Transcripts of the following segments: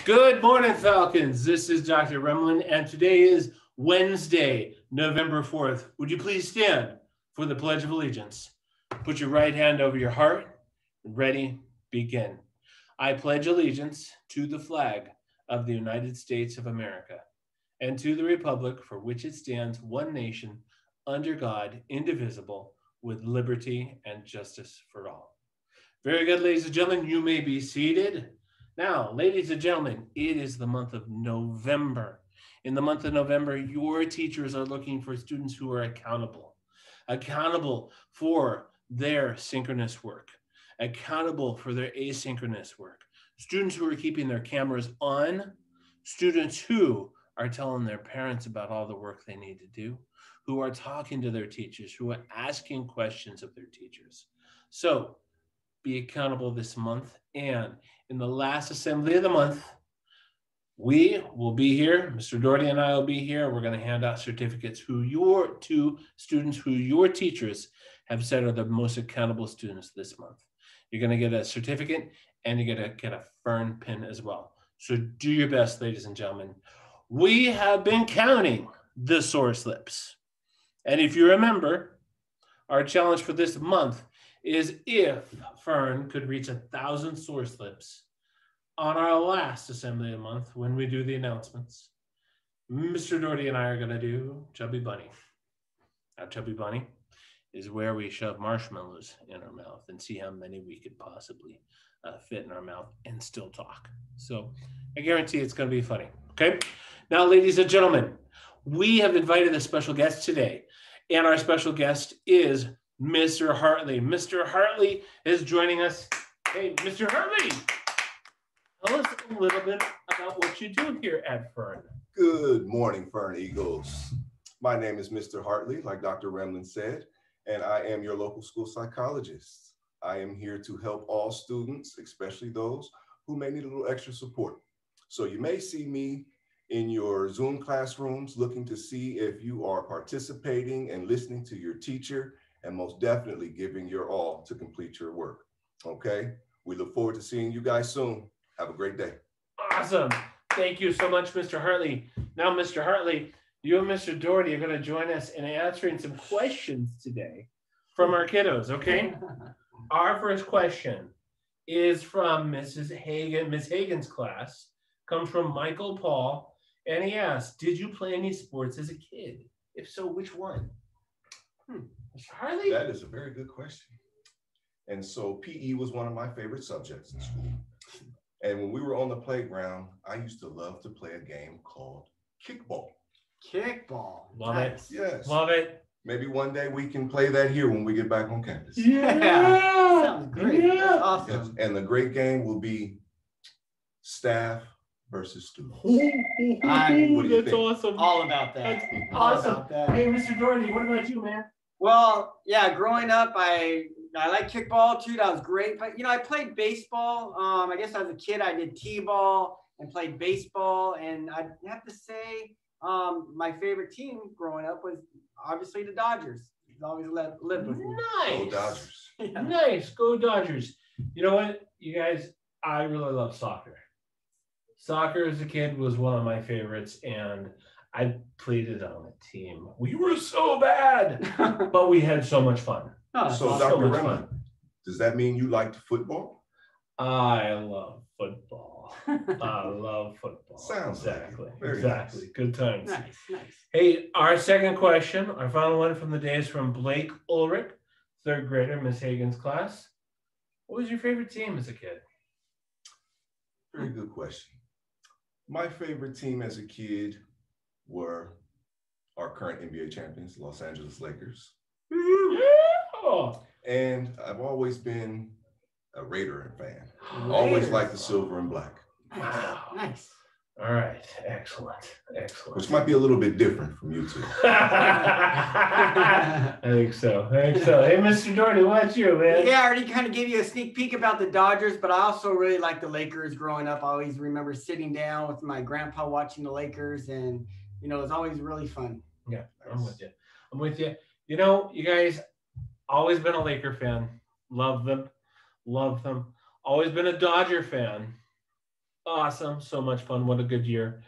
Good morning, Falcons. This is Dr. Remlin, and today is Wednesday, November 4th. Would you please stand for the Pledge of Allegiance? Put your right hand over your heart. Ready, begin. I pledge allegiance to the flag of the United States of America and to the republic for which it stands, one nation, under God, indivisible, with liberty and justice for all. Very good, ladies and gentlemen. You may be seated. Now, ladies and gentlemen, it is the month of November. In the month of November, your teachers are looking for students who are accountable for their synchronous work, accountable for their asynchronous work, students who are keeping their cameras on, students who are telling their parents about all the work they need to do, who are talking to their teachers, who are asking questions of their teachers. So be accountable this month. And in the last assembly of the month, we will be here. Mr. Doherty and I will be here. We're going to hand out certificates to students who your teachers have said are the most accountable students this month. You're going to get a certificate and you're going to get a Fern pin as well. So do your best, ladies and gentlemen. We have been counting the source slips. And if you remember, our challenge for this month is if Fern could reach 1,000 source slips on our last assembly of the month when we do the announcements, Mr. Doherty and I are going to do Chubby Bunny. Now, Chubby Bunny is where we shove marshmallows in our mouth and see how many we could possibly fit in our mouth and still talk. So I guarantee it's going to be funny. Okay. Now, ladies and gentlemen, we have invited a special guest today, and our special guest is Mr. Hartley. Mr. Hartley is joining us. Hey, Mr. Hartley, tell us a little bit about what you do here at Fern. Good morning, Fern Eagles. My name is Mr. Hartley, like Dr. Remlin said, and I am your local school psychologist. I am here to help all students, especially those who may need a little extra support. So you may see me in your Zoom classrooms looking to see if you are participating and listening to your teacher, and most definitely giving your all to complete your work. Okay? We look forward to seeing you guys soon. Have a great day. Awesome. Thank you so much, Mr. Hartley. Now, Mr. Hartley, you and Mr. Doherty are going to join us in answering some questions today from our kiddos, okay? Our first question is from Mrs. Hagan. Ms. Hagan's class comes from Michael Paul, and he asks, did you play any sports as a kid? If so, which one? Mr. Hartley? That is a very good question. And so PE was one of my favorite subjects in school. And when we were on the playground, I used to love to play a game called kickball. Kickball. Love it. Yes. Love it. Maybe one day we can play that here when we get back on campus. Yeah. Sounds great. Yeah. That's awesome. Yes. And the great game will be staff versus students. What do you That's think? awesome. All about that. That's All awesome. about that. Hey, Mr. Doherty, what about you, man? Well, yeah, growing up, I like kickball too. That was great. But, I played baseball. I guess as a kid, I did t-ball and played baseball. And I'd have to say my favorite team growing up was obviously the Dodgers. It's always lived with me. Nice. Go Dodgers. Yeah. Nice. Go Dodgers. You know what, you guys, I really love soccer. Soccer as a kid was one of my favorites, and I played it on a team. We were so bad, but we had so much fun. Oh, So, So Dr. much Remlin, fun. does that mean you liked football? I love football. I love football. Sounds like it. exactly. Very Exactly. nice. Good times. nice. Hey, our second question, our final one from the day is from Blake Ulrich, third grader, Miss Hagan's class. What was your favorite team as a kid? Very good question. My favorite team as a kid were our current NBA champions, Los Angeles Lakers. Yeah. And I've always been a Raider fan. Always liked the silver and black. Wow. Nice. All right. Excellent. Which might be a little bit different from you two. I think so. Hey, Mr. Doherty, what's you, man? Yeah, I already kind of gave you a sneak peek about the Dodgers, but I also really like the Lakers growing up. I always remember sitting down with my grandpa watching the Lakers, and, it was always really fun. Yeah, I'm with you. You guys, always been a Laker fan. Love them. Always been a Dodger fan. awesome. So much fun. What a good year.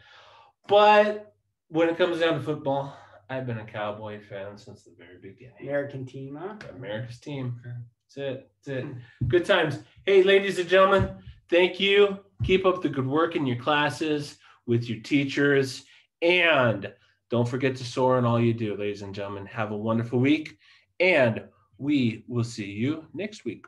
But when it comes down to football, I've been a Cowboy fan since the very beginning. American team, huh? America's team. That's it. That's it. Good times. Hey, ladies and gentlemen, thank you. Keep up the good work in your classes with your teachers. And don't forget to soar in all you do, ladies and gentlemen. Have a wonderful week. And we will see you next week.